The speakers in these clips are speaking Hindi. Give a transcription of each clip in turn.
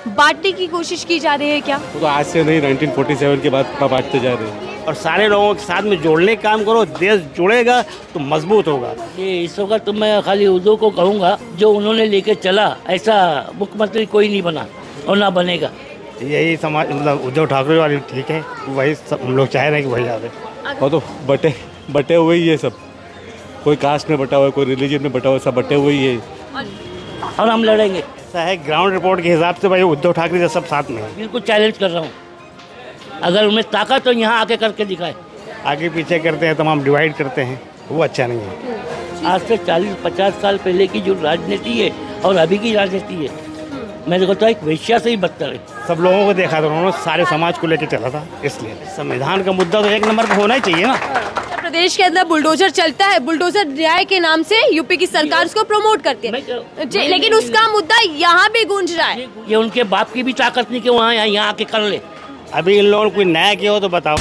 बांटने की कोशिश की जा रही है क्या? वो तो आज से नहीं, 1947 के बाद बांटते जा रहे हैं। और सारे लोगों के साथ में जोड़ने का काम करो, देश जुड़ेगा तो मजबूत होगा। ये इस वक्त तो मैं खाली उद्धव को कहूँगा, जो उन्होंने लेके चला ऐसा मुख्यमंत्री कोई नहीं बना और ना बनेगा। यही समाज मतलब उद्धव ठाकरे वाली ठीक है, वही सब हम लोग चाह रहे हैं कि वही आवे। वो तो बटे हुए ही है सब, कोई कास्ट में बटा हुआ है, कोई रिलीजन में बटा हुआ है, सब बटे हुए ही है। और हम लड़ेंगे। ऐसा है ग्राउंड रिपोर्ट के हिसाब से भाई उद्धव ठाकरे सब साथ में है। बिल्कुल चैलेंज कर रहा हूँ, अगर उनमें ताकत तो यहाँ आके करके दिखाए। आगे पीछे करते हैं, तमाम डिवाइड करते हैं, वो अच्छा नहीं है। आज से 40-50 साल पहले की जो राजनीति है और अभी की राजनीति है, मैं देखो तो एक वेश्या से ही बदतर है। सब लोगों को देखा था उन्होंने, सारे समाज को लेकर चला था, इसलिए संविधान का मुद्दा तो एक नंबर पर होना ही चाहिए ना। प्रदेश के अंदर बुलडोजर चलता है, बुलडोजर न्याय के नाम से यूपी की सरकार उसको प्रमोट करती है, लेकिन उसका मुद्दा यहाँ भी गूंज रहा है। ये उनके बाप की भी ताकत नहीं कि वहाँ यहाँ आके कर ले। अभी इन लोगों ने कोई न्याय किया हो तो बताओ।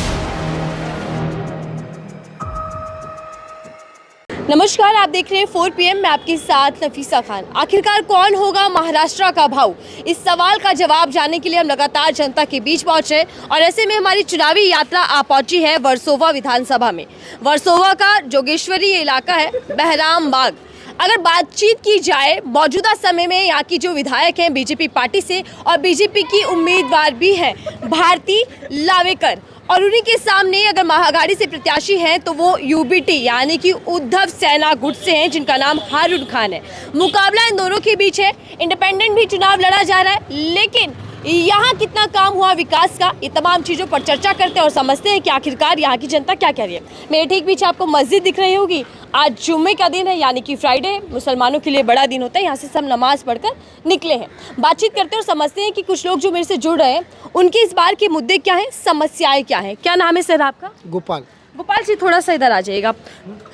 नमस्कार, आप देख रहे हैं 4 PM, मैं आपके साथ नफीसा खान। आखिरकार कौन होगा महाराष्ट्र का भाऊ? इस सवाल का जवाब जानने के लिए हम लगातार जनता के बीच पहुंचे और ऐसे में हमारी चुनावी यात्रा आ पहुंची है वर्सोवा विधानसभा में। वर्सोवा का जोगेश्वरी इलाका है, बहराम बाग। अगर बातचीत की जाए मौजूदा समय में यहाँ की जो विधायक हैं बीजेपी पार्टी से, और बीजेपी की उम्मीदवार भी है भारती लावेकर, और उन्हीं के सामने अगर महागाड़ी से प्रत्याशी हैं तो वो यूबीटी यानी कि उद्धव सेना गुट से हैं, जिनका नाम हारून खान है। मुकाबला इन दोनों के बीच है। इंडिपेंडेंट भी चुनाव लड़ा जा रहा है, लेकिन यहाँ कितना काम हुआ विकास का, ये तमाम चीज़ों पर चर्चा करते हैं और समझते हैं कि आखिरकार यहाँ की जनता क्या कह रही है। मेरे ठीक पीछे आपको मस्जिद दिख रही होगी। आज जुम्मे का दिन है, यानी कि फ्राइडे, मुसलमानों के लिए बड़ा दिन होता है। यहाँ से सब नमाज पढ़कर निकले हैं। बातचीत करते हैं और समझते हैं कि कुछ लोग जो मेरे से जुड़ रहे हैं उनके इस बार के मुद्दे क्या हैं, समस्याएं क्या हैं। क्या नाम है सर आपका? गोपाल। गोपाल जी, थोड़ा सा इधर आ जाइएगा।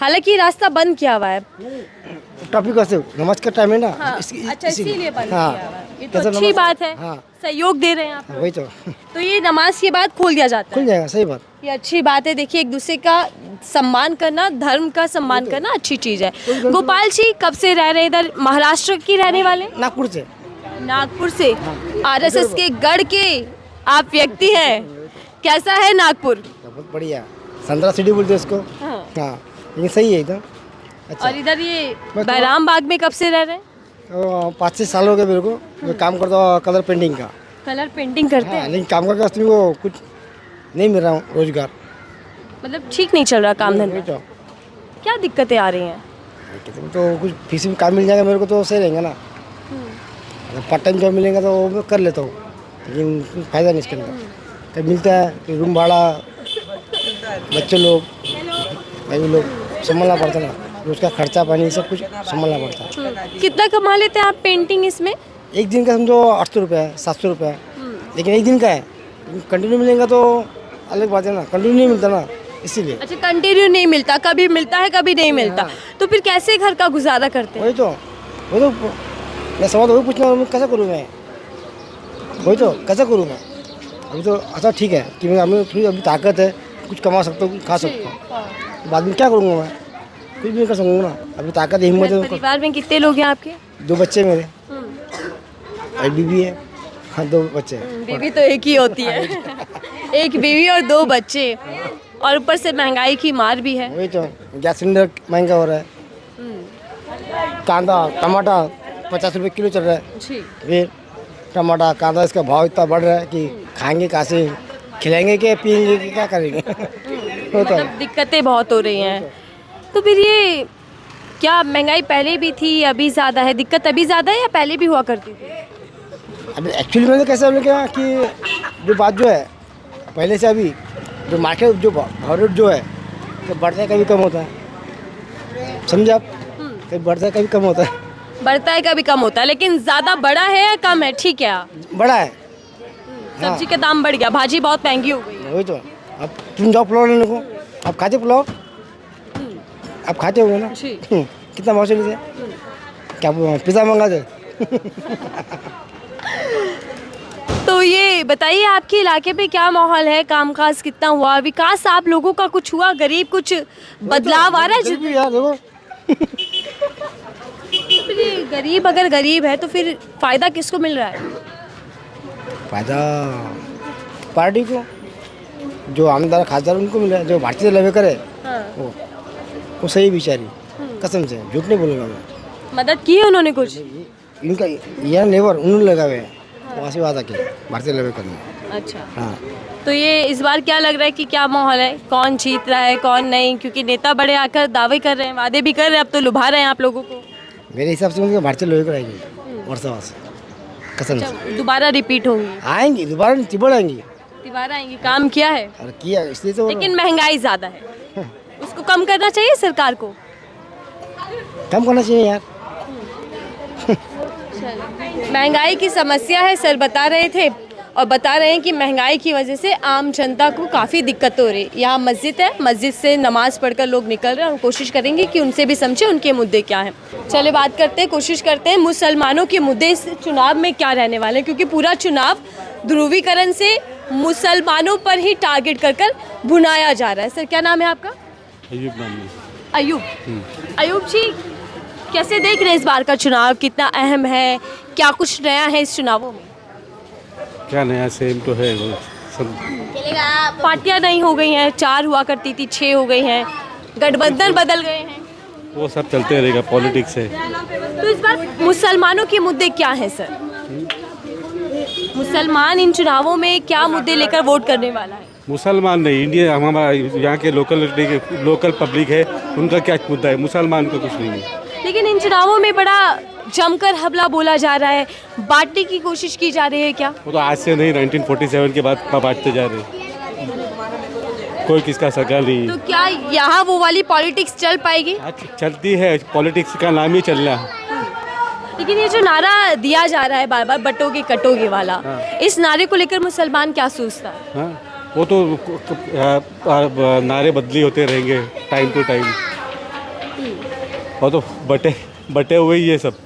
हालांकि रास्ता बंद किया हुआ है। टॉपिक कैसे, नमाज का टाइम है ना। हाँ, अच्छा, इसीलिए बंद हाँ, किया हुआ है। ये तो अच्छी बात है। हाँ, सहयोग दे रहे हैं आप। वही तो ये नमाज के बाद खोल दिया जाता है। खुल जाएगा, सही बात। ये अच्छी बात है। देखिए, एक दूसरे का सम्मान करना, धर्म का सम्मान करना अच्छी चीज़ है। गोपाल जी, कब से रह रहे हैं इधर? महाराष्ट्र की रहने वाले? नागपुर से। नागपुर से। आरएसएस के गढ़ के आप व्यक्ति हैं। कैसा है नागपुर? बहुत बढ़िया, 15 सिटी बोलते उसको। हाँ। हाँ, ये सही है एकदम। अच्छा। और इधर ये बहराम बाग में कब से रह रहे हैं? तो 5-6 साल हो गए मेरे को। मैं काम करता हूँ कलर पेंटिंग का। कलर पेंटिंग करते हाँ, हैं? लेकिन काम का मेरे को कुछ नहीं मिल रहा रोजगार। मतलब ठीक नहीं चल रहा काम वही धंधा? तो। क्या दिक्कतें आ रही हैं? तो कुछ फीस में काम मिल जाएगा मेरे को तो सही रहेगा ना। पार्ट टाइम जॉब मिलेगा तो वो मैं कर लेता हूँ, लेकिन फ़ायदा नहीं इसके अंदर। कभी मिलता है कि रूम भाड़ा, बच्चे लोग, भाई लोग संभालना पड़ता है ना, उसका खर्चा पानी सब कुछ संभालना पड़ता है। कितना कमा लेते हैं आप पेंटिंग इसमें? एक दिन का समझो 800 रुपये है, 700 रुपये है, लेकिन एक दिन का है। कंटिन्यू मिलेगा तो अलग बात है ना, कंटिन्यू नहीं मिलता ना, इसीलिए। अच्छा, कंटिन्यू नहीं मिलता, कभी मिलता है कभी नहीं मिलता। तो फिर कैसे घर का गुजारा करते हैं? वही तो मैं समझ वही पूछना, मैं कैसा करूँ मैं, वही तो कैसा करूँ मैं। अभी तो अच्छा ठीक है कि मैं थोड़ी अभी ताकत है, कुछ कमा सकता हूँ, खा सकता हूँ। बाद में क्या करूँगा मैं, कुछ भी नहीं कर सकूँगा ना। अभी ताकत है, हिम्मत है। परिवार में कितने लोग हैं आपके? 2 बच्चे मेरे, एक बीवी है। हाँ, 2 बच्चे। बीवी तो एक ही होती है। एक बीवी और 2 बच्चे, और ऊपर से महंगाई की मार भी है। वही तो, गैस सिलेंडर महंगा हो रहा है, कांदा टमाटर 50 रुपये किलो चल रहा है। फिर टमाटर कांदा इसका भाव इतना बढ़ रहा है कि खाएंगे कहाँ से, खिलाएंगे क्या, पिएंगे कि क्या करेंगे। होता है, दिक्कतें बहुत हो रही हैं। तो फिर ये क्या महंगाई पहले भी थी, अभी ज़्यादा है? दिक्कत अभी ज़्यादा है या पहले भी हुआ करती थी? अभी एक्चुअली मैंने कैसा बोला क्या कि जो बात जो है पहले से अभी जो मार्केट जो भाव रेट जो है तो बढ़ता है कभी कम होता है, समझे आप। कभी बढ़ता है कभी कम होता है। बढ़ता है कभी कम होता है, लेकिन ज़्यादा बड़ा है या कम है? ठीक है। बड़ा है। सब्जी का दाम बढ़ गया, भाजी बहुत महंगी हो गई है। वही तो, अब तुम जाओ पुलाव लेने को, आप खाते पुलाव, आप खाते होगे ना। कितना भाव से लेते, क्या पिज़्ज़ा मंगाते? तो ये बताइए, आपके इलाके पे क्या माहौल है, कामकाज कितना हुआ, विकास आप लोगों का कुछ हुआ, गरीब कुछ बदलाव आ रहा है? यार देखो, फिर ये गरीब अगर गरीब है तो फिर फायदा किसको मिल रहा है? फायदा पार्टी को, जो आमदार खासदार उनको मिला, जो भारतीय लवे करे हाँ। वो सही बिचारी, कसम से झूठ नहीं बोलूँगा मैं। मदद की है उन्होंने कुछ? इनका यह नेबर उन्होंने लगा हुए हैं, वहाँ से वादा किया भारतीय लवे करने। अच्छा, हाँ, तो ये इस बार क्या लग रहा है कि क्या माहौल है, कौन जीत रहा है कौन नहीं? क्योंकि नेता बड़े आकर दावे कर रहे हैं, वादे भी कर रहे हैं, अब तो लुभा रहे हैं आप लोगों को। मेरे हिसाब से उनके भारतीय लवे कराएंगे वर्षा से, कसम से। अच्छा, दोबारा रिपीट होंगी? आएंगी दोबारा, तिबड़ आएंगी। दोबारा आएंगी, काम किया है और किया इसलिए तो। लेकिन महंगाई ज्यादा है, उसको कम करना चाहिए सरकार को। कम करना चाहिए यार। महंगाई की समस्या है सर, बता रहे थे, और बता रहे हैं कि महंगाई की वजह से आम जनता को काफ़ी दिक्कत हो रही है। यहाँ मस्जिद है, मस्जिद से नमाज पढ़कर लोग निकल रहे हैं और कोशिश करेंगे कि उनसे भी समझे उनके मुद्दे क्या हैं। चले बात करते हैं, कोशिश करते हैं मुसलमानों के मुद्दे इस चुनाव में क्या रहने वाले हैं, क्योंकि पूरा चुनाव ध्रुवीकरण से मुसलमानों पर ही टारगेट कर भुनाया जा रहा है। सर क्या नाम है आपका? अयूब नाम है। अयूब। अयूब जी, कैसे देख रहे हैं इस बार का चुनाव, कितना अहम है, क्या कुछ नया है इस चुनावों में? क्या नया, सेम तो है वो सब। पार्टियां नहीं हो गई हैं, 4 हुआ करती थी 6 हो गई हैं, गठबंधन बदल गए हैं, वो सब चलते रहेगा, पॉलिटिक्स है। तो इस बार मुसलमानों के मुद्दे क्या हैं सर? मुसलमान इन चुनावों में क्या मुद्दे लेकर वोट करने वाला है? मुसलमान नहीं, इंडिया हमारा यहाँ के लोकल पब्लिक है, उनका क्या मुद्दा है, मुसलमान को कुछ नहीं है। लेकिन इन चुनावों में बड़ा जमकर हमला बोला जा रहा है, बांटने की कोशिश की जा रही है क्या? वो तो आज से नहीं, 1947 के बाद बांटते जा रहे हैं, कोई किसका सगा नहीं। तो क्या यहाँ वो वाली पॉलिटिक्स चल पाएगी? आज चलती है, पॉलिटिक्स का नाम ही चलना है। लेकिन ये जो नारा दिया जा रहा है बार बार, बटोगे कटोगे वाला, इस नारे को लेकर मुसलमान क्या सोचता है? हाँ, वो तो नारे बदली होते रहेंगे टाइम टू टाइम, वो तो बटे हुए ही है सब,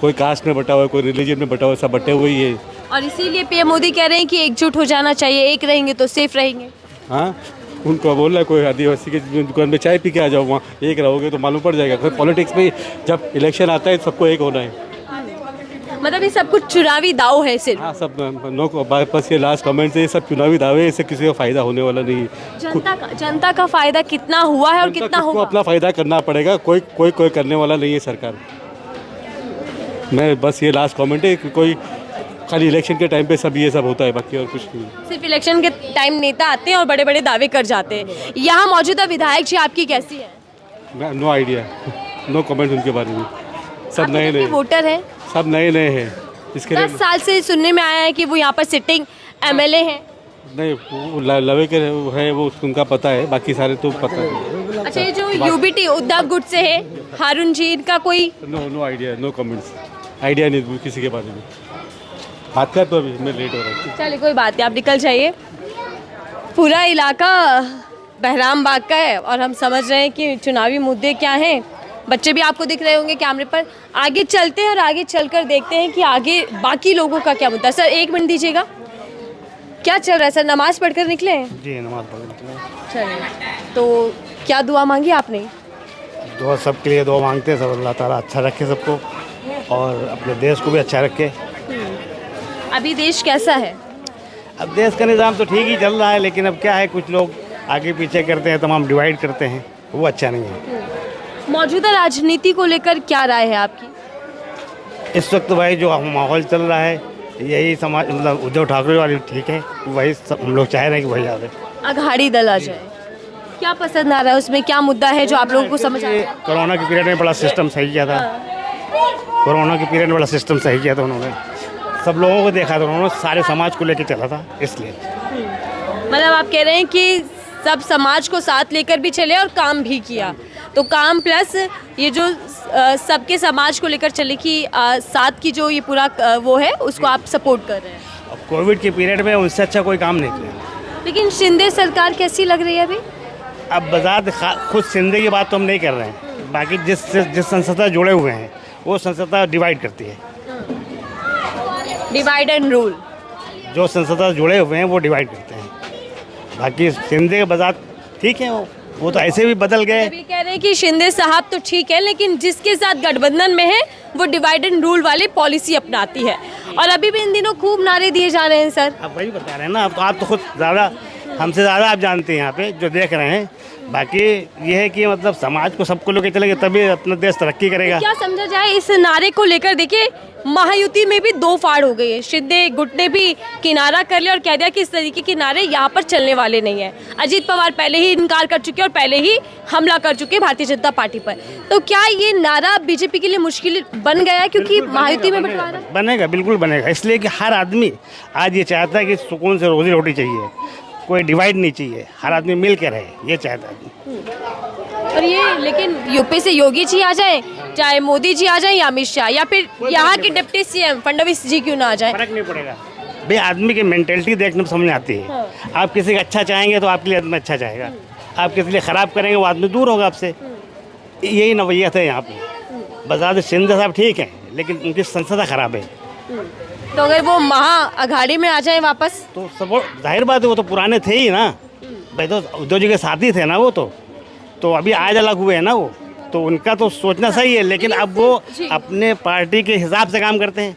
कोई कास्ट में बटा हुआ है, कोई रिलीजन में बटा हुआ है, सब बटे हुए ही है। और इसीलिए पीएम मोदी कह रहे हैं कि एकजुट हो जाना चाहिए, एक रहेंगे तो सेफ रहेंगे। हाँ, उनको बोल रहा है कोई आदिवासी की दुकान में चाय पी के आ जाओ, वहाँ एक रहोगे तो मालूम पड़ जाएगा। कोई पॉलिटिक्स में जब इलेक्शन आता है सबको एक होना है। मतलब ये सब कुछ चुनावी दाव है सिर्फ? हाँ, सब बस ये लास्ट कमेंट से, ये सब चुनावी दावे, इससे किसी का फायदा होने वाला नहीं है। जनता का फायदा कितना हुआ है और कितना होगा? अपना फायदा करना पड़ेगा, कोई करने वाला नहीं है सरकार। मैं बस ये लास्ट कमेंट है कि कोई खाली इलेक्शन के टाइम पे सब ये सब होता है, बाकी और कुछ नहीं। सिर्फ इलेक्शन के टाइम नेता आते हैं और बड़े बड़े दावे कर जाते हैं। यहाँ मौजूदा विधायक जी आपकी कैसी है? नो आइडिया, नो कमेंट उनके बारे में। सब नए नए वोटर है, सब नए नए हैं। इसके 10 साल से सुनने में आया है कि वो यहाँ पर सिटिंग एमएलए हैं। नहीं, वो लवे के है, वो उनका पता है, बाकी सारे तो पता है। अच्छा, ये जो यूबीटी उद्धव गुट से है हारून जी, इनका कोई? No idea, no comments, idea नहीं किसी के बारे में। बात कर तो अभी मैं लेट हो रहा हूँ। चलिए कोई बात नहीं, आप निकल जाइए। पूरा इलाका बहराम बाग का है और हम समझ रहे हैं कि चुनावी मुद्दे क्या हैं। बच्चे भी आपको दिख रहे होंगे कैमरे पर। आगे चलते हैं और आगे चलकर देखते हैं कि आगे बाकी लोगों का क्या मुद्दा है। सर 1 मिनट दीजिएगा, क्या चल रहा है सर? नमाज पढ़कर निकले हैं? जी, नमाज पढ़ निकले। चलिए, तो क्या दुआ मांगी आपने? दुआ सबके लिए दुआ मांगते हैं, सब अल्लाह ताला अच्छा रखे सबको और अपने देश को भी अच्छा रखे। अभी देश कैसा है? अब देश का निज़ाम तो ठीक ही चल रहा है, लेकिन अब क्या है, कुछ लोग आगे पीछे करते हैं, तमाम डिवाइड करते हैं, वो अच्छा नहीं है। मौजूदा राजनीति को लेकर क्या राय है आपकी? इस वक्त भाई जो माहौल चल रहा है, यही समाज, मतलब उद्धव ठाकरे वाली ठीक है, वही सब हम लोग चाह रहे हैं कि वही आ जाए, अघाड़ी दल आ जाए। क्या पसंद आ रहा है उसमें, क्या मुद्दा है जो आप लोगों को समझ आ रहा है? कोरोना के पीरियड में बड़ा सिस्टम सही किया था, कोरोना के पीरियड में बड़ा सिस्टम सही किया था उन्होंने, सब लोगों को देखा था उन्होंने, सारे समाज को लेकर चला था, इसलिए। मतलब आप कह रहे हैं कि सब समाज को साथ लेकर भी चले और काम भी किया, तो काम प्लस ये जो सबके समाज को लेकर चले कि साथ की जो ये पूरा वो है उसको आप सपोर्ट कर रहे हैं। अब कोविड के पीरियड में उनसे अच्छा कोई काम नहीं किया। लेकिन शिंदे सरकार कैसी लग रही है अभी? अब बजात खुद शिंदे की बात तो हम नहीं कर रहे हैं, बाकी जिस संस्था जुड़े हुए हैं वो संस्था डिवाइड करती है, डिवाइड एंड रूल। जो संस्था जुड़े हुए हैं वो डिवाइड करते हैं, बाकी शिंदे के बजात ठीक है वो। वो तो ऐसे भी बदल गए। अभी कह रहे हैं कि शिंदे साहब तो ठीक है, लेकिन जिसके साथ गठबंधन में है वो डिवाइड एंड रूल वाली पॉलिसी अपनाती है। और अभी भी इन दिनों खूब नारे दिए जा रहे हैं सर। आप वही बता रहे हैं ना, आप तो खुद ज़्यादा हमसे ज़्यादा आप जानते हैं यहाँ पे जो देख रहे हैं। बाकी ये है कि मतलब समाज को सबको लेकर चलेंगे तभी अपना देश तरक्की करेगा। क्या समझा जाए इस नारे को लेकर? देखिए महायुति में भी दो फाड़ हो गई है। शिंदे गुट ने भी किनारा कर लिया और कह दिया कि इस तरीके के नारे यहाँ पर चलने वाले नहीं है। अजीत पवार पहले ही इनकार कर चुके और पहले ही हमला कर चुके भारतीय जनता पार्टी पर। तो क्या ये नारा बीजेपी के लिए मुश्किल बन गया है क्योंकि महायुति में बंटवारा? बनेगा, बिल्कुल बनेगा। इसलिए कि हर आदमी आज ये चाहता है कि सुकून से रोजी रोटी चाहिए, कोई डिवाइड नहीं चाहिए, हर आदमी मिल के रहे, ये चाहता है। और ये लेकिन यूपी से योगी जी आ जाए, चाहे मोदी जी आ जाए या अमित शाह, या फिर यहाँ के डिप्टी सीएम फडणवीस जी क्यों ना आ जाए, फर्क नहीं पड़ेगा। भाई आदमी की मेंटेलिटी देखने में समझ में आती है। आप किसी का अच्छा चाहेंगे तो आपके लिए आदमी अच्छा चाहेगा, आप किसी लिए ख़राब करेंगे वो आदमी दूर होगा आपसे। यही नवैयत है यहाँ पे। बता शिंदे साहब ठीक है लेकिन उनकी संसदा खराब है। तो अगर वो महाअघाड़ी में आ जाए वापस तो सब जाहिर बात है, वो तो पुराने थे ही ना भाई, तो उद्धव जी के साथी थे ना वो तो अभी आज अलग हुए हैं ना वो, तो उनका तो सोचना सही है। लेकिन अब वो अपने पार्टी के हिसाब से काम करते हैं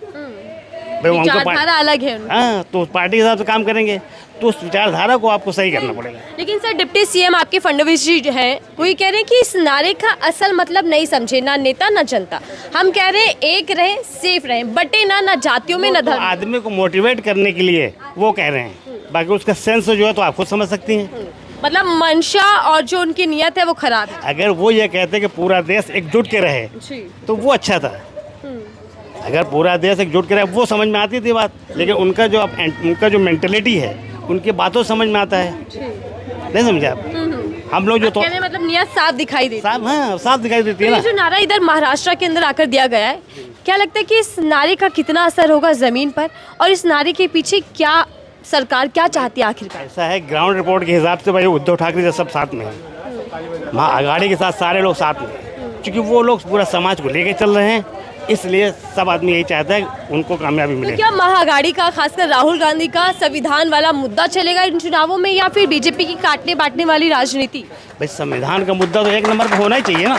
भाई, उनको विचारधारा अलग है उनकी। हाँ, तो पार्टी के हिसाब से काम करेंगे तो उस विचारधारा को आपको सही करना पड़ेगा। लेकिन सर डिप्टी सीएम आपके फडणवीस जी हैं, वही कह रहे हैं कि इस नारे का असल मतलब नहीं समझे ना नेता ना जनता। हम कह रहे हैं एक रहे, सेफ रहे, बटे ना जातियों में ना तो धर्म। आदमी को मोटिवेट करने के लिए वो कह रहे हैं, बाकी उसका सेंस जो है तो आप खुद समझ सकती हैं। मतलब मंशा और जो उनकी नियत है वो खराब है। अगर वो ये कहते कि पूरा देश एकजुट के रहे तो वो अच्छा था। अगर पूरा देश एकजुट के रहे वो समझ में आती थी बात, लेकिन उनका जो मेंटेलिटी है उनकी बातों समझ में आता है, नहीं समझे आप? हम लोग जो तो मतलब नियत साफ दिखाई देती है। हाँ साफ दिखाई देती है तो ना। ये जो नारा इधर महाराष्ट्र के अंदर आकर दिया गया है, क्या लगता है कि इस नारे का कितना असर होगा जमीन पर, और इस नारे के पीछे क्या सरकार क्या चाहती है आखिरकार? ऐसा है ग्राउंड रिपोर्ट के हिसाब से भाई उद्धव ठाकरे सब साथ में है, महाअघाड़ी के साथ सारे लोग साथ में हैं, क्योंकि वो लोग पूरा समाज को लेके चल रहे हैं, इसलिए सब आदमी यही चाहता है उनको कामयाबी मिले। तो क्या महाअघाड़ी का, खासकर राहुल गांधी का संविधान वाला मुद्दा चलेगा इन चुनावों में, या फिर बीजेपी की काटने बांटने वाली राजनीति? भाई संविधान का मुद्दा तो एक नंबर पे होना ही चाहिए ना।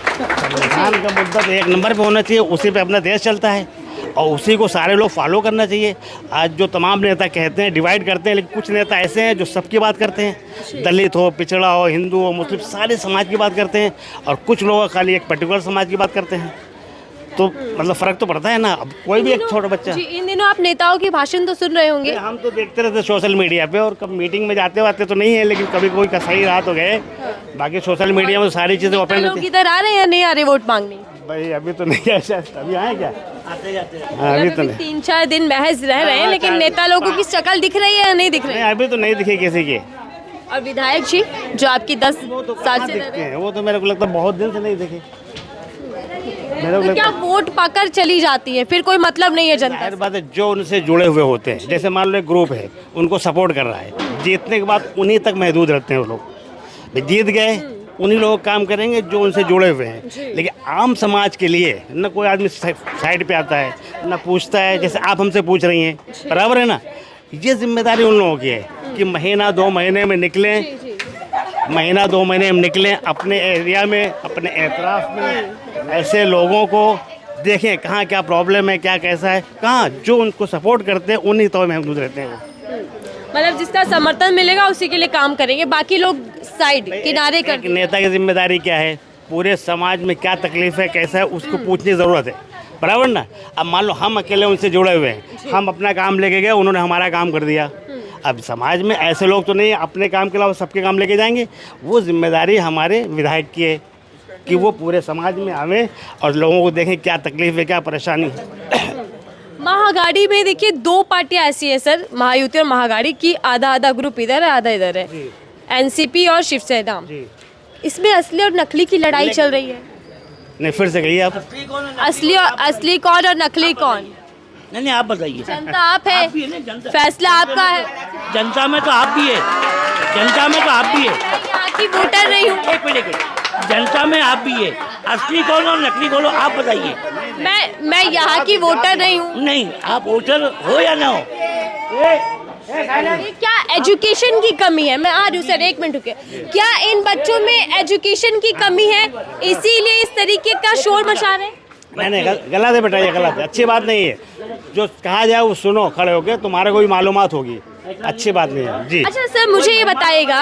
संविधान का मुद्दा तो एक नंबर पे होना चाहिए, उसी पे अपना देश चलता है और उसी को सारे लोग फॉलो करना चाहिए। आज जो तमाम नेता कहते हैं डिवाइड करते हैं, लेकिन कुछ नेता ऐसे हैं जो सबकी बात करते हैं, दलित हो, पिछड़ा हो, हिंदू हो, मुस्लिम, सारे समाज की बात करते हैं, और कुछ लोग खाली एक पर्टिकुलर समाज की बात करते हैं। तो मतलब फ़र्क तो पड़ता है ना। अब कोई भी एक छोटा बच्चा जी, इन दिनों आप नेताओं के भाषण तो सुन रहे होंगे। हम तो देखते रहते सोशल मीडिया पे, और कब मीटिंग में जाते वाते तो नहीं है, लेकिन कभी कोई का सही रहा तो गए। बाकी सोशल मीडिया में सारी चीज़ें ओपन रहती हैं। इधर आ रहे हैं या नहीं आ रहे वोट मांगने? भाई अभी तो नहीं है, शायद अभी आए क्या? आते जाते हैं। हाँ, अभी तो नहीं। 3-4 दिन महज रह रहे हैं, लेकिन नेता लोगों की शक्ल दिख रही है या नहीं दिख रही? नहीं अभी तो नहीं दिखे किसी के। और विधायक जी जो आपकी 10 साल से रह दिखते रहे हैं, हैं वो तो मेरे को लगता है बहुत दिन से नहीं दिखे। मेरे को तो क्या लगता वोट पाकर चली जाती है, फिर कोई मतलब नहीं है जनता जाहिर से? बात है जो उनसे जुड़े हुए होते हैं, जैसे मान लो एक ग्रुप है उनको सपोर्ट कर रहा है, जीतने के बाद उन्हीं तक महदूद रहते हैं वो लोग। भाई जीत गए उन्हीं लोग काम करेंगे जो उनसे जुड़े हुए हैं, लेकिन आम समाज के लिए न कोई आदमी साइड पे आता है न पूछता है, जैसे आप हमसे पूछ रही हैं, बराबर है ना। ये जिम्मेदारी उन लोगों की है कि महीना 2 महीने में निकलें, महीना 2 महीने में निकलें अपने एरिया में, अपने एतराफ़ में, ऐसे लोगों को देखें कहाँ क्या प्रॉब्लम है, क्या कैसा है, कहाँ जो उनको सपोर्ट करते हैं उन्हीं तो महदूद रहते हैं वो। मतलब जिसका समर्थन मिलेगा उसी के लिए काम करेंगे, बाकी लोग साइड किनारे कर एक नेता की जिम्मेदारी क्या है, पूरे समाज में क्या तकलीफ है, कैसा है, उसको पूछने की ज़रूरत है, बराबर ना। अब मान लो हम अकेले उनसे जुड़े हुए हैं, हम अपना काम लेके गए, उन्होंने हमारा काम कर दिया। अब समाज में ऐसे लोग तो नहीं अपने काम के अलावा सबके काम लेके जाएंगे। वो जिम्मेदारी हमारे विधायक की है कि वो पूरे समाज में आवे और लोगों को देखें क्या तकलीफ है, क्या परेशानी है। महाअघाड़ी में देखिए 2 पार्टियां ऐसी हैं सर, महायुति और महाअघाड़ी की, आधा ग्रुप इधर है आधा इधर है, एनसीपी और शिवसेना। इसमें असली और नकली की लड़ाई चल रही है। नहीं फिर से कहिए आप। असली कौन और नकली कौन? नहीं आप बताइए। जनता आप है, भी है ना, जनता फैसला आपका है। जनता में तो आप भी है, जनता में तो आप भी है। यहाँ की वोटर नहीं हूँ। एक मिनट, जनता में आप भी है, असली कौन और नकली कौन आप बताइए। मैं यहाँ की वोटर नहीं हूँ। नहीं आप वोटर हो या ना हो, ये क्या एजुकेशन की कमी है। मैं आ रही हूँ सर, एक मिनट रुके। क्या इन बच्चों में एजुकेशन की कमी है, इसीलिए इस तरीके का शोर मचा रहे हैं? नहीं गलत है बेटा, ये गलत है, अच्छी बात नहीं है। जो कहा जाए वो सुनो खड़े होके, तुम्हारे को भी मालूमात होगी, अच्छी बात नहीं है जी। अच्छा सर, मुझे ये बताइएगा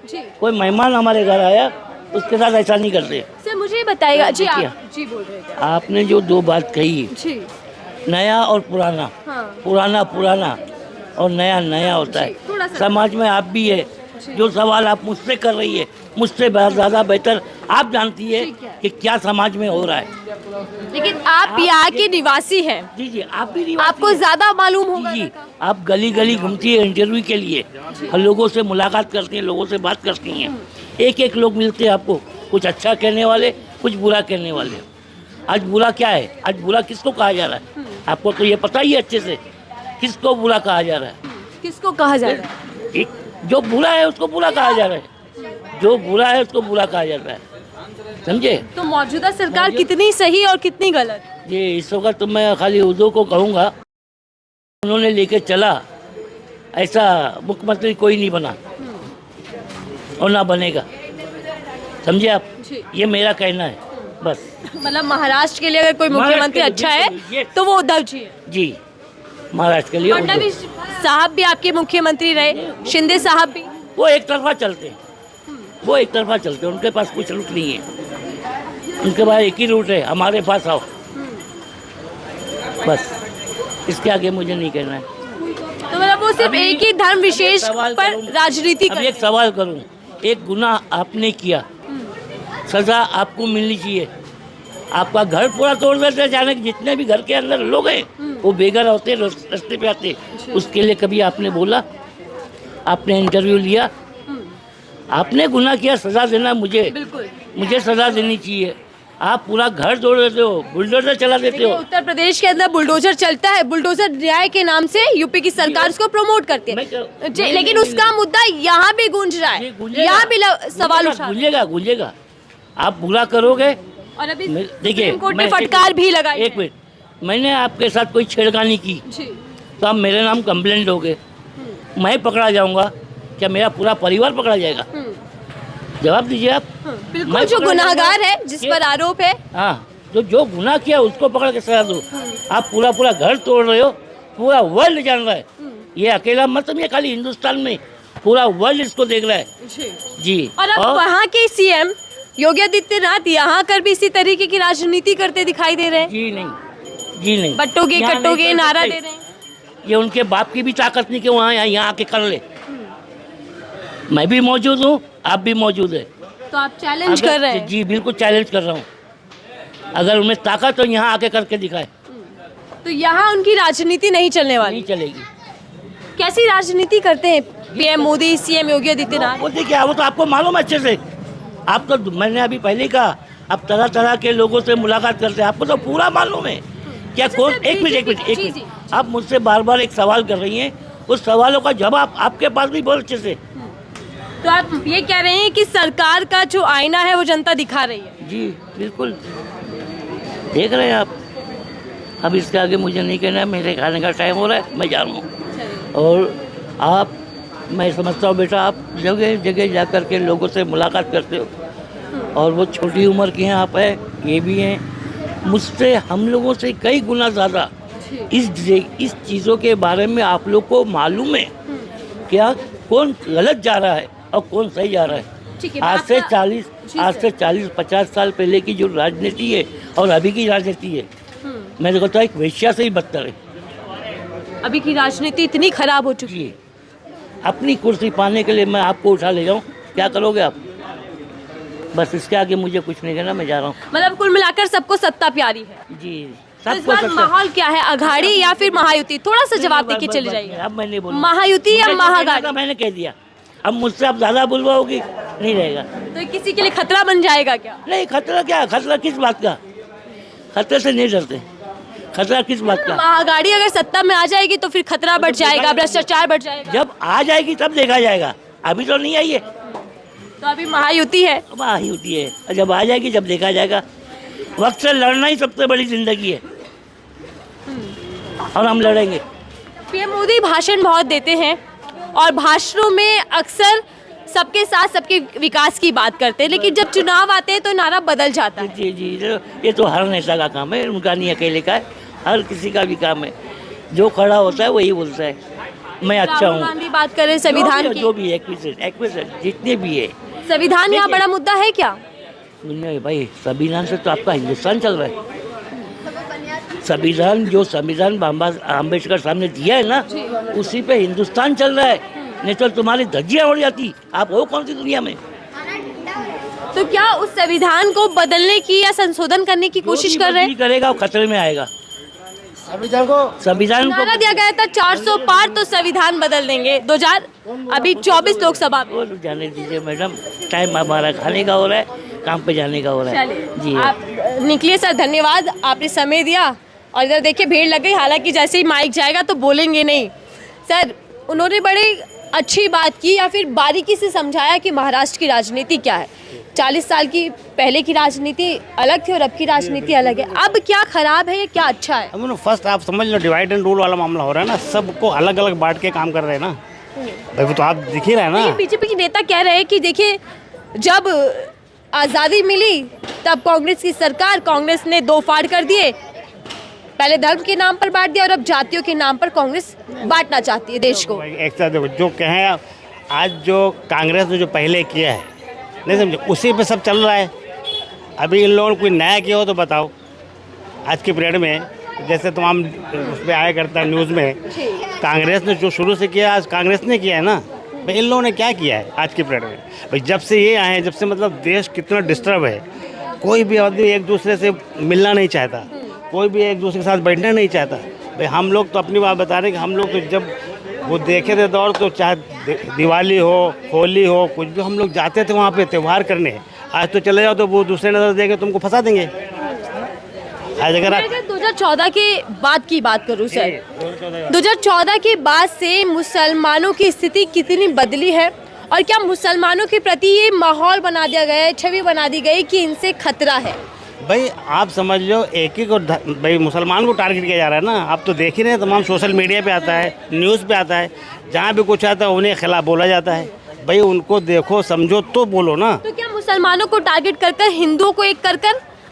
जी, कोई मेहमान हमारे घर आया उसके साथ ऐसा नहीं करते। सर मुझे ये बताइएगा जी, आप जी बोल रहे थे आपने जो दो बात कही, जी, नया और पुराना, हाँ पुराना पुराना और नया नया होता जी, थोड़ा है। सा। समाज में आप भी है, जो सवाल आप मुझसे कर रही है, मुझसे ज़्यादा बेहतर आप जानती है ठीक है। कि क्या समाज में हो रहा है। लेकिन आप यहाँ के निवासी हैं, जी जी, आप भी निवासी आपको हैं। ज्यादा मालूम होगा। जी, आप गली गली घूमती है इंटरव्यू के लिए, और लोगों से मुलाकात करती हैं, लोगों से बात करती हैं। एक एक लोग मिलते हैं आपको, कुछ अच्छा कहने वाले, कुछ बुरा कहने वाले। आज बुरा क्या है, आज बुरा किसको कहा जा रहा है? आपको तो ये पता ही है अच्छे से किसको बुरा कहा जा रहा है। किसको कहा जा रहा है? एक जो बुरा है उसको बुरा कहा जा रहा है, जो बुरा है उसको बुरा कहा जा रहा है, समझे? तो मौजूदा सरकार कितनी सही और कितनी गलत? ये इस वक्त तो मैं खाली उर्दू को कहूँगा, उन्होंने लेके चला, ऐसा मुख्यमंत्री कोई नहीं बना और ना बनेगा, समझे आप? जी। ये मेरा कहना है बस। मतलब महाराष्ट्र के लिए अगर कोई मुख्यमंत्री अच्छा है तो वो उद्धव जी है। जी, महाराष्ट्र के लिए फडणवीस साहब भी आपके मुख्यमंत्री रहे, शिंदे साहब भी। वो एक तरफा चलते हैं, वो एक तरफा चलते हैं, उनके पास कुछ रूट नहीं है, उनके पास एक ही रूट है, हमारे पास आओ, बस। इसके आगे मुझे नहीं कहना है। तो मतलब वो सिर्फ एक ही धर्म विशेष पर राजनीति अब करते एक सवाल करूं, एक गुनाह आपने किया, सजा आपको मिलनी चाहिए। आपका घर पूरा तोड़ देते, जाने जितने भी घर के अंदर लोग हैं वो बेघर होते, रास्ते पे आते, उसके लिए कभी आपने बोला? आपने इंटरव्यू लिया? आपने गुनाह किया, सजा देना मुझे, बिल्कुल। मुझे सजा देनी चाहिए। आप पूरा घर तोड़ देते हो, बुलडोजर चला देते देखिए, हो। उत्तर प्रदेश के अंदर बुलडोजर चलता है, बुलडोजर न्याय के नाम से यूपी की सरकार उसको प्रमोट करती है जी, लेकिन उसका मुद्दा यहाँ भी गूंज रहा है, यहाँ भी सवाल उठा रहा है। गूंजेगा गूंजेगा, आप बुरा करोगे। और अभी देखिए, सुप्रीम कोर्ट ने मैं- फटकार भी लगाई एक मिनट, मैंने आपके साथ कोई छेड़खानी की जी, तो आप मेरे नाम कंप्लेंट दोगे, मैं पकड़ा जाऊंगा, क्या मेरा पूरा परिवार पकड़ा जाएगा? जवाब दीजिए आप। बिल्कुल। मैं जो पकड़ा गुनाहगार जाऊंगा। है, जिस पर आरोप है, हाँ, जो गुनाह किया उसको पकड़ के सजा दो। आप पूरा घर तोड़ रहे हो, पूरा वर्ल्ड जान रहा है, ये अकेला मत समझिए खाली हिंदुस्तान में, पूरा वर्ल्ड इसको देख रहा है जी। और अब वहाँ के सीएम योगी आदित्यनाथ यहाँ कर भी इसी तरीके की राजनीति करते दिखाई दे रहे हैं। जी नहीं, जी नहीं, बट्टोगे यहाँ नहीं कट्टोगे कर नारा सकते। दे रहे हैं। ये उनके बाप की भी ताकत नहीं कि वहाँ यहाँ आके कर ले। मैं भी मौजूद हूँ, आप भी मौजूद है। तो आप चैलेंज कर रहे हैं। जी बिल्कुल चैलेंज कर रहा हूँ, अगर उनमें ताकत तो यहाँ आके करके दिखाए। तो यहाँ उनकी राजनीति नहीं चलने वाली। नहीं चलेगी। कैसी राजनीति करते हैं पीएम मोदी, सीएम योगी आदित्यनाथ? वो देखिए, वो तो आपको मालूम है अच्छे से, आप तो, मैंने अभी पहले ही कहा, आप तरह तरह के लोगों से मुलाकात करते हैं, आपको तो पूरा मालूम है क्या कौन। सर, एक मिनट जी, जी। आप मुझसे बार बार एक सवाल कर रही हैं, उस सवालों का जवाब आपके पास भी बहुत अच्छे से। तो आप ये कह रहे हैं कि सरकार का जो आईना है वो जनता दिखा रही है? जी बिल्कुल, देख रहे हैं आप। अब इसके आगे मुझे नहीं कहना है, मेरे खाने का टाइम हो रहा है, मैं जा रहा हूँ। और आप, मैं समझता हूँ बेटा, आप जगह जगह जा कर के लोगों से मुलाकात करते हो, और वो छोटी उम्र के हैं, आप हैं, ये भी हैं, मुझसे हम लोगों से कई गुना ज़्यादा इस चीज़ों के बारे में आप लोग को मालूम है क्या, कौन गलत जा रहा है और कौन सही जा रहा है। ठीक है, आज से आपका- 40-50 साल पहले की जो राजनीति है और अभी की राजनीति है, मैं कहता हूँ एक वेश्या से ही बदतर है। अभी की राजनीति इतनी खराब हो चुकी है। जी, अपनी कुर्सी पाने के लिए मैं आपको उठा ले जाऊँ, क्या करोगे आप? बस इसके आगे मुझे कुछ नहीं कहना, मैं जा रहा हूँ। मतलब कुल मिलाकर सबको सत्ता प्यारी है। जी, तो इस सबको बार सत्ता- माहौल क्या है, अघाड़ी या फिर महायुति? थोड़ा सा जवाब देके चले जाइए। अब मैं नहीं बोलूँ, महायुति या मुझे जो कहना महागाड़ी? था मैंने कह दिया, अब मुझसे आप ज़्यादा बुलवाओगी, नहीं रहेगा। तो किसी के लिए खतरा बन जाएगा क्या? नहीं, खतरा क्या, खतरा किस बात का? खतरे से नहीं डरते, खतरा किस बात का? महागाड़ी अगर सत्ता में आ जाएगी तो फिर खतरा बढ़ जाएगा, भ्रष्टाचार बढ़ जाएगा। जब आ जाएगी तब देखा जाएगा, अभी तो नहीं आई है। तो अभी महायुति है। अब आई होती है, और जब आ जाएगी जब देखा जाएगा। वक्त से लड़ना ही सबसे बड़ी जिंदगी है, और हम लड़ेंगे। पीएम मोदी भाषण बहुत देते हैं, और भाषणों में अक्सर सबके साथ सबके विकास की बात करते हैं, लेकिन जब चुनाव आते हैं तो नारा बदल जाता है। जी जी, ये तो हर नेता का काम है, उनका नहीं अकेले का है, हर किसी का भी काम है। जो खड़ा होता है वही बोलता है मैं अच्छा राहुल हूँ। गांधी बात करें संविधान की, जो भी है, 21% जितने भी है। संविधान यहाँ बड़ा मुद्दा है क्या? नहीं भाई, संविधान से तो आपका हिंदुस्तान चल रहा है। संविधान, जो संविधान अम्बेडकर साहब ने दिया है ना, उसी पे हिंदुस्तान चल रहा है। नहीं तो तुम्हारी धज्जियाँ उड़ जाती। आप हो कौन सी दुनिया में? तो क्या उस संविधान को बदलने की या संशोधन करने की कोशिश कर रहे हैं? करेगा वो खतरे में आएगा। संविधान को नारा दिया गया था 400 पार तो संविधान बदल देंगे 2024 लोकसभा में। वो जाने दीजिए मैडम, टाइम हमारा खाने का हो रहा है, काम पे जाने का हो रहा है। जी आप निकलिए सर, धन्यवाद, आपने समय दिया। और इधर देखिए भीड़ लग गई, हालांकि जैसे ही माइक जाएगा तो बोलेंगे नहीं। सर, उन्होंने बड़ी अच्छी बात की या फिर बारीकी से समझाया कि महाराष्ट्र की राजनीति क्या है। 40 साल की पहले की राजनीति अलग थी और अब की राजनीति अलग है। अब क्या खराब है या क्या अच्छा है? अब फर्स्ट आप समझ लो, डिवाइड एंड रूल वाला मामला हो रहा है ना, सबको अलग अलग बांट के काम कर रहे हैं ना भाई, वो तो आप दिख ही रहे हैं ना। बीजेपी के नेता कह रहे हैं कि देखिए, जब आज़ादी मिली तब कांग्रेस की सरकार, कांग्रेस ने दो फाड़ कर दिए, पहले धर्म के नाम पर बांट दिया और अब जातियों के नाम पर कांग्रेस बांटना चाहती है देश को। एक साथ देखो, जो कहें आज जो कांग्रेस ने जो पहले किया है, नहीं समझे, उसी पे सब चल रहा है। अभी इन लोगों ने कोई नया किया हो तो बताओ। आज के पीरियड में जैसे तमाम उस पर आया करता है न्यूज़ में, कांग्रेस ने जो शुरू से किया आज कांग्रेस ने किया है ना भाई। इन लोगों ने क्या किया है आज के पीरियड में भाई? जब से ये आए हैं, जब से मतलब देश कितना डिस्टर्ब है, कोई भी आदमी एक दूसरे से मिलना नहीं चाहता, कोई भी एक दूसरे के साथ बैठना नहीं चाहता भाई। हम लोग तो अपनी बात बता रहे हैं कि हम लोग तो जब वो देखे थे दौर, तो चाहे दिवाली हो, होली हो, कुछ भी, हम लोग जाते थे वहाँ पे त्यौहार करने। आज तो चले जाओ तो वो दूसरे नज़र देंगे, तुमको फंसा देंगे। आज अगर 2014 के बाद की बात करूँ सर, 2014 के बाद से मुसलमानों की स्थिति कितनी बदली है और क्या मुसलमानों के प्रति ये माहौल बना दिया गया है, छवि बना दी गई कि इनसे खतरा है? भाई आप समझ लो, एक ही को भाई मुसलमान को टारगेट किया जा रहा है ना। आप तो देख ही रहे हैं, तमाम सोशल मीडिया पे आता है, न्यूज़ पे आता है, जहाँ भी कुछ आता है उन्हें खिलाफ बोला जाता है। भाई उनको देखो समझो तो बोलो ना। तो क्या मुसलमानों को टारगेट कर हिंदुओं को एक कर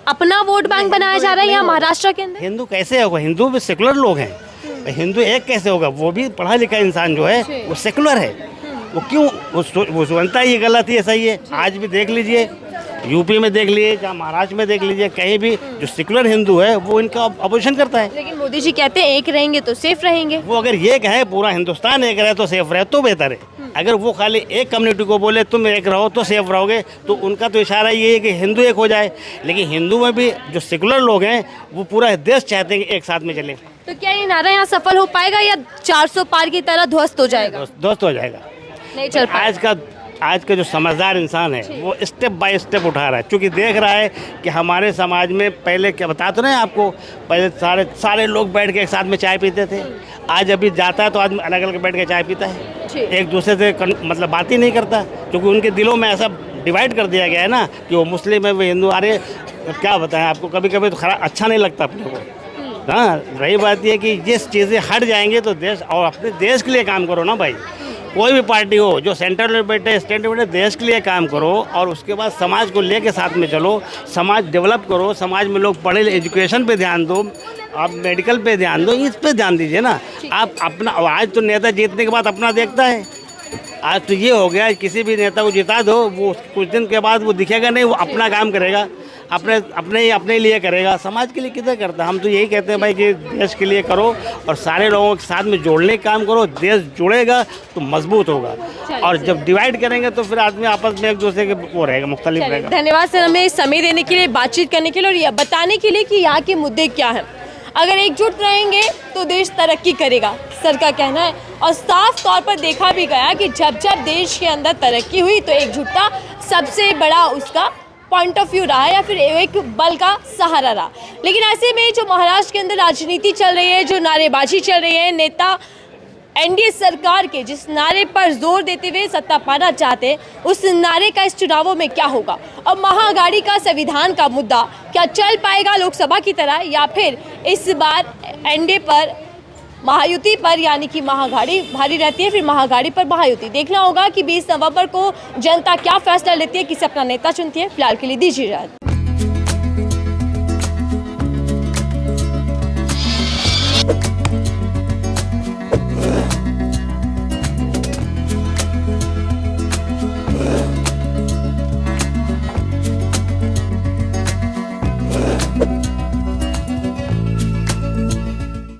अपना वोट बैंक बनाया जा रहा है यहाँ महाराष्ट्र के अंदर? हिंदू कैसे होगा? हिंदू भी सेकुलर लोग हैं। हिंदू एक कैसे होगा? वो भी पढ़ा लिखा इंसान जो है वो सेकुलर है। वो क्यों वो सुनता है ये गलत ही है, सही है। आज भी देख लीजिए, यूपी में देख लीजिए, या महाराष्ट्र में देख लीजिए, कहीं भी जो सेकुलर हिंदू है वो इनका अपोजिशन करता है। लेकिन मोदी जी कहते हैं एक रहेंगे तो सेफ रहेंगे। वो अगर ये कहे पूरा हिंदुस्तान एक रहे तो सेफ रहे तो बेहतर है। अगर वो खाली एक कम्युनिटी को बोले तुम एक रहो तो सेफ रहोगे, तो उनका तो इशारा ये है कि हिंदू एक हो जाए। लेकिन हिंदू में भी जो सेकुलर लोग हैं वो पूरा देश चाहते हैं कि एक साथ में चले। तो क्या ये नारा यहाँ सफल हो पाएगा या 400 पार की तरह ध्वस्त हो जाएगा? दोस्त हो जाएगा। नहीं चल पाएगा। आज का जो समझदार इंसान है वो स्टेप बाय स्टेप उठा रहा है, क्योंकि देख रहा है कि हमारे समाज में पहले क्या बता तो नहीं आपको, पहले सारे लोग बैठ के एक साथ में चाय पीते थे। आज अभी जाता है तो आदमी अलग अलग बैठ के चाय पीता है, एक दूसरे से मतलब बात ही नहीं करता, क्योंकि उनके दिलों में ऐसा डिवाइड कर दिया गया है ना कि वो मुस्लिम है वो हिंदू। अरे क्या बताएं आपको, कभी कभी तो खराब अच्छा नहीं लगता अपने को। हाँ, रही बात ये कि ये चीज़ें हट जाएंगे तो देश, और अपने देश के लिए काम करो ना भाई। कोई भी पार्टी हो, जो सेंटर में बैठे, स्टेट में बैठे, देश के लिए काम करो और उसके बाद समाज को लेके साथ में चलो, समाज डेवलप करो, समाज में लोग पढ़े, एजुकेशन पे ध्यान दो, आप मेडिकल पे ध्यान दो, इस पे ध्यान दीजिए ना। आप अपना, आज तो नेता जीतने के बाद अपना देखता है। आज तो ये हो गया, किसी भी नेता को जिता दो, वो कुछ दिन के बाद वो दिखेगा नहीं, वो अपना काम करेगा, अपने लिए करेगा, समाज के लिए कितना करता है। हम तो यही कहते हैं भाई कि देश के लिए करो और सारे लोगों के साथ में जोड़ने का काम करो, देश जुड़ेगा तो मजबूत होगा। और जब डिवाइड करेंगे तो फिर आदमी आपस में एक दूसरे के वो रहेगा, मुख्तलिफ रहेगा। धन्यवाद सर, हमें समय देने के लिए, बातचीत करने के लिए और यह बताने के लिए कि यहाँ के मुद्दे क्या हैं। अगर एकजुट रहेंगे तो देश तरक्की करेगा, सर का कहना है। और साफ तौर पर देखा भी गया कि जब जब देश के अंदर तरक्की हुई तो एकजुटता सबसे बड़ा उसका पॉइंट ऑफ व्यू रहा या फिर एक बल का सहारा रहा। लेकिन ऐसे में जो महाराष्ट्र के अंदर राजनीति चल रही है, जो नारेबाजी चल रही है, नेता एनडीए सरकार के जिस नारे पर जोर देते हुए सत्ता पाना चाहते हैं, उस नारे का इस चुनावों में क्या होगा? और महाअघाड़ी का संविधान का मुद्दा क्या चल पाएगा लोकसभा की तरह, या फिर इस बार एनडीए पर महायुति पर यानी कि महागाड़ी भारी रहती है, फिर महागाड़ी पर महायुति। देखना होगा कि 20 नवंबर को जनता क्या फैसला लेती है, किसे अपना नेता चुनती है। फिलहाल के लिए दीजिए इजाजत।